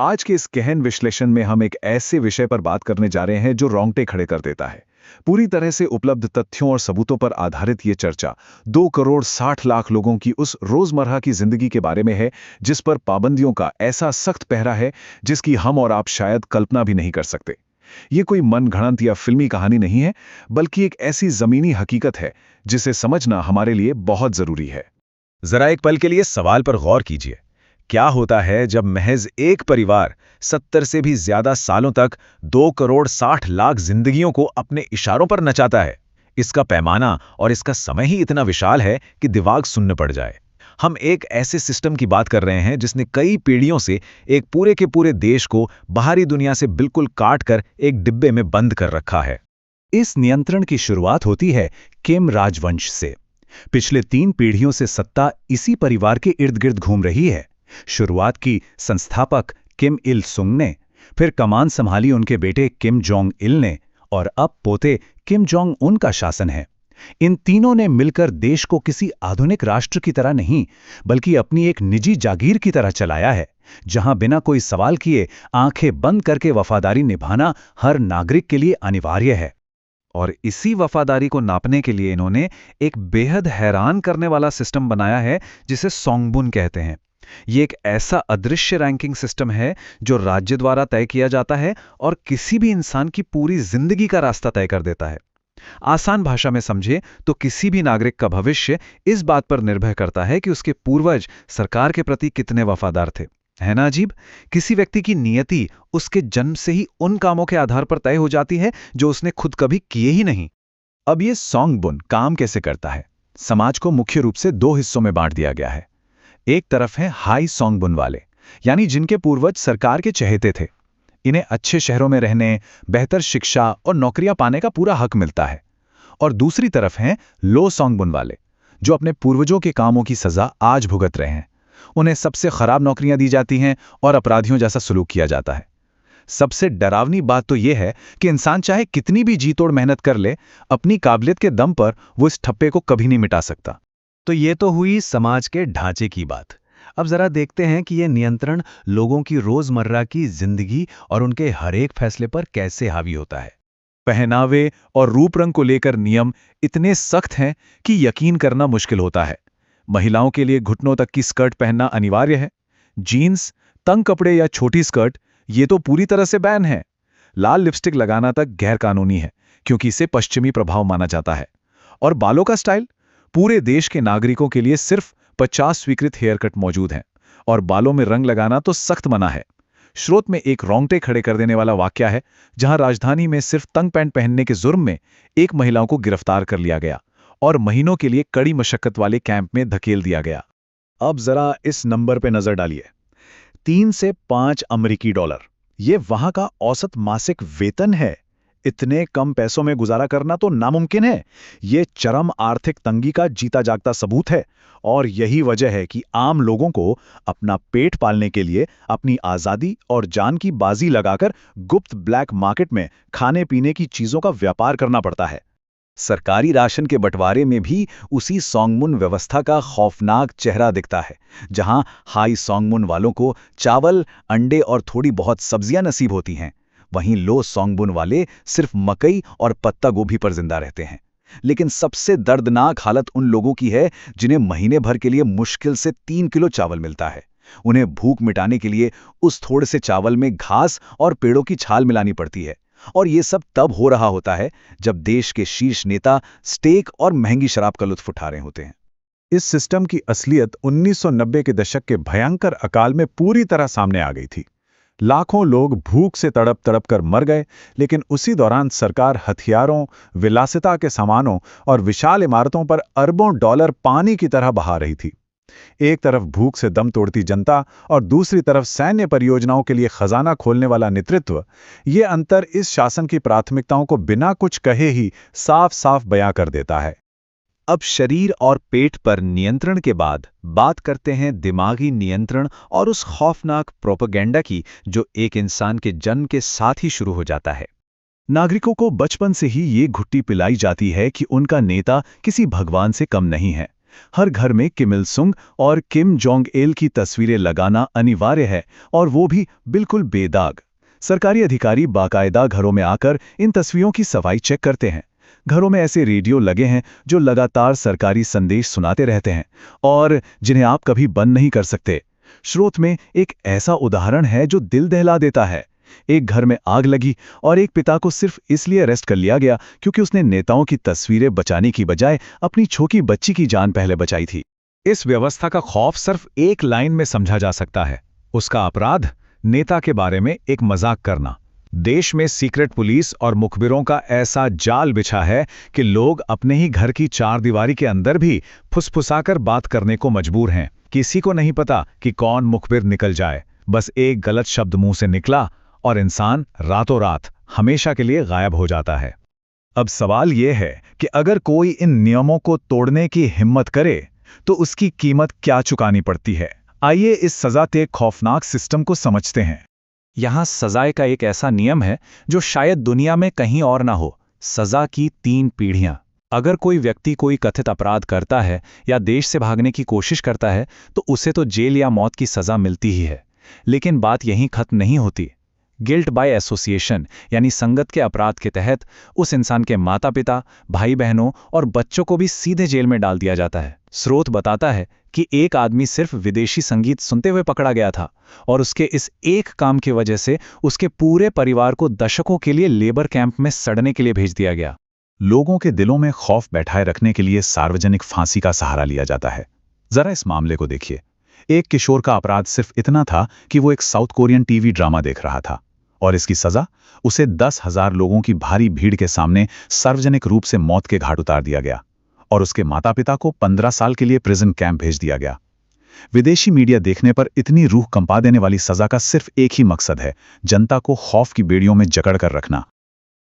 आज के इस गहन विश्लेषण में हम एक ऐसे विषय पर बात करने जा रहे हैं जो रोंगटे खड़े कर देता है। पूरी तरह से उपलब्ध तथ्यों और सबूतों पर आधारित ये चर्चा 2 करोड़ 60 लाख लोगों की उस रोजमर्रा की जिंदगी के बारे में है जिस पर पाबंदियों का ऐसा सख्त पहरा है जिसकी हम और आप शायद कल्पना भी नहीं कर सकते। ये कोई मनगढ़ंत या फिल्मी कहानी नहीं है, बल्कि एक ऐसी जमीनी हकीकत है जिसे समझना हमारे लिए बहुत जरूरी है। जरा एक पल के लिए सवाल पर गौर कीजिए। क्या होता है जब महज एक परिवार 70 से भी ज्यादा सालों तक 2 करोड़ 60 लाख जिंदगियों को अपने इशारों पर नचाता है? इसका पैमाना और इसका समय ही इतना विशाल है कि दिमाग सुन्न पड़ जाए। हम एक ऐसे सिस्टम की बात कर रहे हैं जिसने कई पीढ़ियों से एक पूरे के पूरे देश को बाहरी दुनिया से बिल्कुल काट कर एक डिब्बे में बंद कर रखा है। इस नियंत्रण की शुरुआत होती है किम राजवंश से। पिछले 3 पीढ़ियों से सत्ता इसी परिवार के इर्द गिर्द घूम रही है। शुरुआत की संस्थापक किम इल सुंग ने, फिर कमान संभाली उनके बेटे किम जोंग इल ने, और अब पोते किम जोंग उन का शासन है। इन तीनों ने मिलकर देश को किसी आधुनिक राष्ट्र की तरह नहीं, बल्कि अपनी एक निजी जागीर की तरह चलाया है, जहां बिना कोई सवाल किए आंखें बंद करके वफादारी निभाना हर नागरिक के लिए अनिवार्य है। और इसी वफादारी को नापने के लिए इन्होंने एक बेहद हैरान करने वाला सिस्टम बनाया है जिसे सोंगबुन कहते हैं। ये एक ऐसा अदृश्य रैंकिंग सिस्टम है जो राज्य द्वारा तय किया जाता है और किसी भी इंसान की पूरी जिंदगी का रास्ता तय कर देता है। आसान भाषा में समझे तो किसी भी नागरिक का भविष्य इस बात पर निर्भर करता है कि उसके पूर्वज सरकार के प्रति कितने वफादार थे। है ना अजीब? किसी व्यक्ति की नियति उसके जन्म से ही उन कामों के आधार पर तय हो जाती है जो उसने खुद कभी किए ही नहीं। अब ये सोंगबुन काम कैसे करता है? समाज को मुख्य रूप से 2 हिस्सों में बांट दिया गया है। एक तरफ है हाई सोंगबुन वाले, यानी जिनके पूर्वज सरकार के चहेते थे। इन्हें अच्छे शहरों में रहने, बेहतर शिक्षा और नौकरियां पाने का पूरा हक मिलता है। और दूसरी तरफ हैं लो सोंगबुन वाले, जो अपने पूर्वजों के कामों की सजा आज भुगत रहे हैं। उन्हें सबसे खराब नौकरियां दी जाती हैं और अपराधियों जैसा सलूक किया जाता है। सबसे डरावनी बात तो यह है कि इंसान चाहे कितनी भी जी तोड़ मेहनत कर ले, अपनी काबिलियत के दम पर वो इस ठप्पे को कभी नहीं मिटा सकता। तो ये तो हुई समाज के ढांचे की बात। अब जरा देखते हैं कि ये नियंत्रण लोगों की रोजमर्रा की जिंदगी और उनके हर एक फैसले पर कैसे हावी होता है। पहनावे और रूप रंग को लेकर नियम इतने सख्त हैं कि यकीन करना मुश्किल होता है। महिलाओं के लिए घुटनों तक की स्कर्ट पहनना अनिवार्य है। जीन्स, तंग कपड़े या छोटी स्कर्ट ये तो पूरी तरह से बैन है। लाल लिपस्टिक लगाना तक गैर कानूनी है क्योंकि इसे पश्चिमी प्रभाव माना जाता है। और बालों का स्टाइल, पूरे देश के नागरिकों के लिए सिर्फ 50 स्वीकृत हेयर कट मौजूद हैं और बालों में रंग लगाना तो सख्त मना है। स्रोत में एक रोंगटे खड़े कर देने वाला वाकया है जहां राजधानी में सिर्फ तंग पैंट पहनने के जुर्म में एक महिला को गिरफ्तार कर लिया गया और महीनों के लिए कड़ी मशक्कत वाले कैंप में धकेल दिया गया। अब जरा इस नंबर पे नजर डालिए, 3 से 5 अमेरिकी डॉलर। ये वहां का औसत मासिक वेतन है। इतने कम पैसों में गुजारा करना तो नामुमकिन है। ये चरम आर्थिक तंगी का जीता जागता सबूत है और यही वजह है कि आम लोगों को अपना पेट पालने के लिए अपनी आजादी और जान की बाजी लगाकर गुप्त ब्लैक मार्केट में खाने पीने की चीजों का व्यापार करना पड़ता है। सरकारी राशन के बंटवारे में भी उसी सोंगबुन व्यवस्था का खौफनाक चेहरा दिखता है, जहां हाई सोंगबुन वालों को चावल, अंडे और थोड़ी बहुत सब्जियां नसीब होती हैं। वहीं लो सोंगबुन वाले सिर्फ मकई और पत्ता गोभी पर जिंदा रहते हैं। लेकिन सबसे दर्दनाक हालत उन लोगों की है जिन्हें महीने भर के लिए मुश्किल से 3 किलो चावल मिलता है। उन्हें भूख मिटाने के लिए उस थोड़े से चावल में घास और पेड़ों की छाल मिलानी पड़ती है। और ये सब तब हो रहा होता है जब देश के शीर्ष नेता स्टेक और महंगी शराब का लुत्फ उठा रहे होते हैं। इस सिस्टम की असलियत 1990 के दशक के भयंकर अकाल में पूरी तरह सामने आ गई थी। लाखों लोग भूख से तड़प तड़प कर मर गए, लेकिन उसी दौरान सरकार हथियारों, विलासिता के सामानों और विशाल इमारतों पर अरबों डॉलर पानी की तरह बहा रही थी। एक तरफ भूख से दम तोड़ती जनता और दूसरी तरफ सैन्य परियोजनाओं के लिए खजाना खोलने वाला नेतृत्व। ये अंतर इस शासन की प्राथमिकताओं को बिना कुछ कहे ही साफ साफ बयां कर देता है। अब शरीर और पेट पर नियंत्रण के बाद बात करते हैं दिमागी नियंत्रण और उस खौफनाक प्रोपेगेंडा की जो एक इंसान के जन्म के साथ ही शुरू हो जाता है। नागरिकों को बचपन से ही ये घुट्टी पिलाई जाती है कि उनका नेता किसी भगवान से कम नहीं है, हर घर में किम इल सुंग और किम जोंग इल की तस्वीरें लगाना अनिवार्य है, और वो भी बिल्कुल बेदाग। सरकारी अधिकारी बाकायदा घरों में आकर इन तस्वीरों की सफाई चेक करते हैं। घरों में ऐसे रेडियो लगे हैं जो लगातार सरकारी संदेश सुनाते रहते हैं और जिन्हें आप कभी बंद नहीं कर सकते। स्रोत में एक ऐसा उदाहरण है जो दिल दहला देता है। एक घर में आग लगी और एक पिता को सिर्फ इसलिए अरेस्ट कर लिया गया क्योंकि उसने नेताओं की तस्वीरें बचाने की बजाय अपनी छोटी बच्ची की जान पहले बचाई थी। इस व्यवस्था का खौफ सिर्फ एक लाइन में समझा जा सकता है, उसका अपराध नेता के बारे में एक मजाक करना। देश में सीक्रेट पुलिस और मुखबिरों का ऐसा जाल बिछा है कि लोग अपने ही घर की चारदीवारी के अंदर भी फुसफुसाकर बात करने को मजबूर हैं। किसी को नहीं पता कि कौन मुखबिर निकल जाए, बस एक गलत शब्द मुंह से निकला और इंसान रातों रात हमेशा के लिए गायब हो जाता है। अब सवाल यह है कि अगर कोई इन नियमों को तोड़ने की हिम्मत करे तो उसकी कीमत क्या चुकानी पड़ती है। आइए इस सजा के खौफनाक सिस्टम को समझते हैं। यहाँ सजाए का एक ऐसा नियम है जो शायद दुनिया में कहीं और ना हो। सजा की 3 पीढ़ियां। अगर कोई व्यक्ति कोई कथित अपराध करता है या देश से भागने की कोशिश करता है तो उसे तो जेल या मौत की सजा मिलती ही है। लेकिन बात यहीं खत्म नहीं होती। गिल्ट बाय एसोसिएशन यानी संगत के अपराध के तहत उस इंसान के माता पिता, भाई बहनों और बच्चों को भी सीधे जेल में डाल दिया जाता है। स्रोत बताता है कि एक आदमी सिर्फ विदेशी संगीत सुनते हुए पकड़ा गया था और उसके इस एक काम की वजह से उसके पूरे परिवार को दशकों के लिए लेबर कैंप में सड़ने के लिए भेज दिया गया। लोगों के दिलों में खौफ बैठाए रखने के लिए सार्वजनिक फांसी का सहारा लिया जाता है। जरा इस मामले को देखिए। एक किशोर का अपराध सिर्फ इतना था कि वो एक साउथ कोरियन टीवी ड्रामा देख रहा था और इसकी सजा उसे 10,000 लोगों की भारी भीड़ के सामने सार्वजनिक रूप से मौत के घाट उतार दिया गया और उसके माता पिता को 15 साल के लिए प्रिजन कैंप भेज दिया गया। विदेशी मीडिया देखने पर इतनी रूह कंपा देने वाली सजा का सिर्फ एक ही मकसद है, जनता को खौफ की बेड़ियों में जकड़ कर रखना।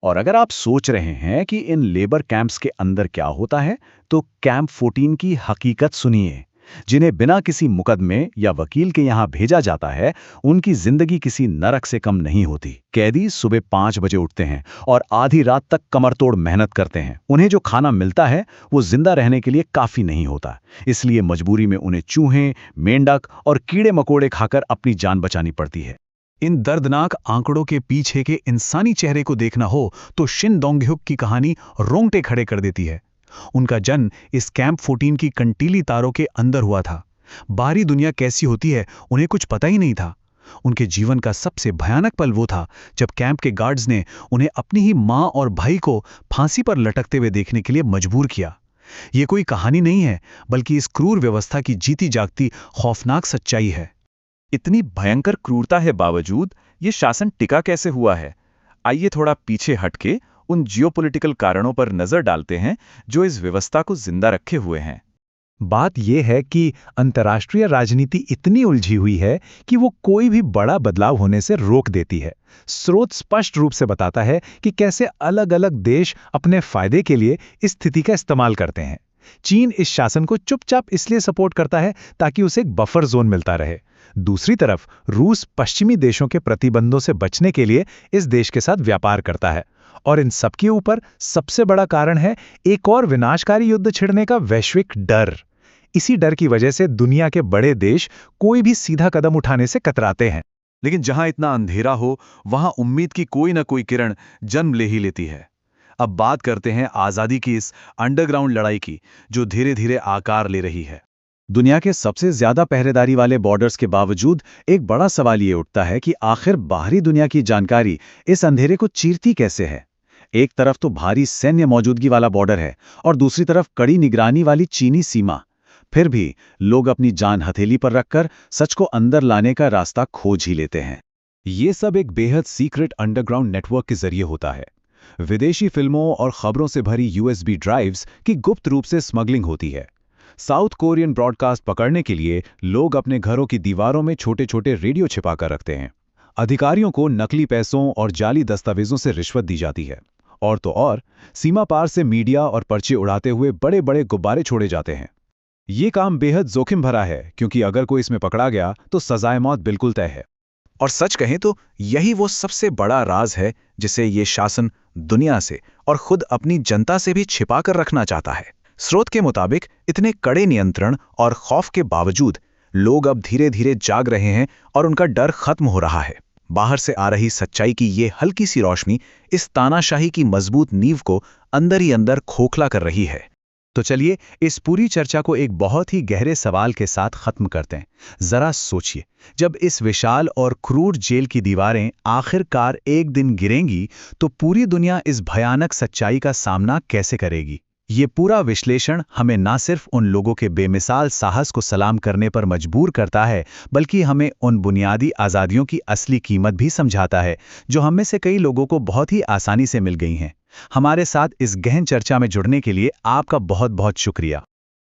और अगर आप सोच रहे हैं कि इन लेबर कैंप्स के अंदर क्या होता है, तो कैंप 14 की हकीकत सुनिए। जिन्हें बिना किसी मुकदमे या वकील के यहां भेजा जाता है, उनकी जिंदगी किसी नरक से कम नहीं होती। कैदी सुबह 5 बजे उठते हैं और आधी रात तक कमरतोड़ मेहनत करते हैं। उन्हें जो खाना मिलता है वो जिंदा रहने के लिए काफी नहीं होता, इसलिए मजबूरी में उन्हें चूहे, मेंढक और कीड़े मकोड़े खाकर अपनी जान बचानी पड़ती है। इन दर्दनाक आंकड़ों के पीछे के इंसानी चेहरे को देखना हो तो शिन डोंगह्युक की कहानी रोंगटे खड़े कर देती है। उनका जन्म इस कैंप 14 की कंटीली तारों के अंदर हुआ था। बाहरी दुनिया कैसी होती है उन्हें कुछ पता ही नहीं था। उनके जीवन का सबसे भयानक पल वो था जब कैंप के गार्ड्स ने उन्हें अपनी ही मां और भाई को फांसी पर लटकते हुए देखने के लिए मजबूर किया। ये कोई कहानी नहीं है, बल्कि इस क्रूर व्यवस्था की जीती जागती खौफनाक सच्चाई है। इतनी भयंकर क्रूरता के बावजूद ये शासन टिका कैसे हुआ है? आइए थोड़ा पीछे हटके उन जियोपॉलिटिकल कारणों पर नजर डालते हैं जो इस व्यवस्था को जिंदा रखे हुए हैं। बात यह है कि अंतर्राष्ट्रीय राजनीति इतनी उलझी हुई है कि वो कोई भी बड़ा बदलाव होने से रोक देती है। स्रोत स्पष्ट रूप से बताता है कि कैसे अलग-अलग देश अपने फायदे के लिए इस स्थिति का इस्तेमाल करते हैं। चीन इस शासन को चुपचाप इसलिए सपोर्ट करता है ताकि उसे एक बफर जोन मिलता रहे। दूसरी तरफ रूस पश्चिमी देशों के प्रतिबंधों से बचने के लिए इस देश के साथ व्यापार करता है। और इन सबके ऊपर सबसे बड़ा कारण है एक और विनाशकारी युद्ध छिड़ने का वैश्विक डर। इसी डर की वजह से दुनिया के बड़े देश कोई भी सीधा कदम उठाने से कतराते हैं। लेकिन जहां इतना अंधेरा हो वहां उम्मीद की कोई ना कोई किरण जन्म ले ही लेती है। अब बात करते हैं आजादी की इस अंडरग्राउंड लड़ाई की, जो धीरे धीरे आकार ले रही है। दुनिया के सबसे ज्यादा पहरेदारी वाले बॉर्डर्स के बावजूद एक बड़ा सवाल ये उठता है कि आखिर बाहरी दुनिया की जानकारी इस अंधेरे को चीरती कैसे है। एक तरफ तो भारी सैन्य मौजूदगी वाला बॉर्डर है और दूसरी तरफ कड़ी निगरानी वाली चीनी सीमा। फिर भी लोग अपनी जान हथेली पर रखकर सच को अंदर लाने का रास्ता खोज ही लेते हैं। ये सब एक बेहद सीक्रेट अंडरग्राउंड नेटवर्क के जरिए होता है। विदेशी फिल्मों और खबरों से भरी USB ड्राइव्स की गुप्त रूप से स्मगलिंग होती है। साउथ कोरियन ब्रॉडकास्ट पकड़ने के लिए लोग अपने घरों की दीवारों में छोटे छोटे रेडियो छिपा कर रखते हैं। अधिकारियों को नकली पैसों और जाली दस्तावेजों से रिश्वत दी जाती है। और तो और सीमा पार से मीडिया और पर्चे उड़ाते हुए बड़े बड़े गुब्बारे छोड़े जाते हैं। ये काम बेहद जोखिम भरा है, क्योंकि अगर कोई इसमें पकड़ा गया तो सजाए मौत बिल्कुल तय है। और सच कहें तो यही वो सबसे बड़ा राज है जिसे ये शासन दुनिया से और खुद अपनी जनता से भी छिपा कर रखना चाहता है। स्रोत के मुताबिक इतने कड़े नियंत्रण और खौफ के बावजूद लोग अब धीरे धीरे जाग रहे हैं और उनका डर खत्म हो रहा है। बाहर से आ रही सच्चाई की ये हल्की सी रोशनी इस तानाशाही की मजबूत नींव को अंदर ही अंदर खोखला कर रही है। तो चलिए इस पूरी चर्चा को एक बहुत ही गहरे सवाल के साथ खत्म करते हैं। जरा सोचिए, जब इस विशाल और क्रूर जेल की दीवारें आखिरकार एक दिन गिरेंगी तो पूरी दुनिया इस भयानक सच्चाई का सामना कैसे करेगी? ये पूरा विश्लेषण हमें ना सिर्फ उन लोगों के बेमिसाल साहस को सलाम करने पर मजबूर करता है, बल्कि हमें उन बुनियादी आज़ादियों की असली कीमत भी समझाता है जो हम में से कई लोगों को बहुत ही आसानी से मिल गई हैं। हमारे साथ इस गहन चर्चा में जुड़ने के लिए आपका बहुत बहुत शुक्रिया।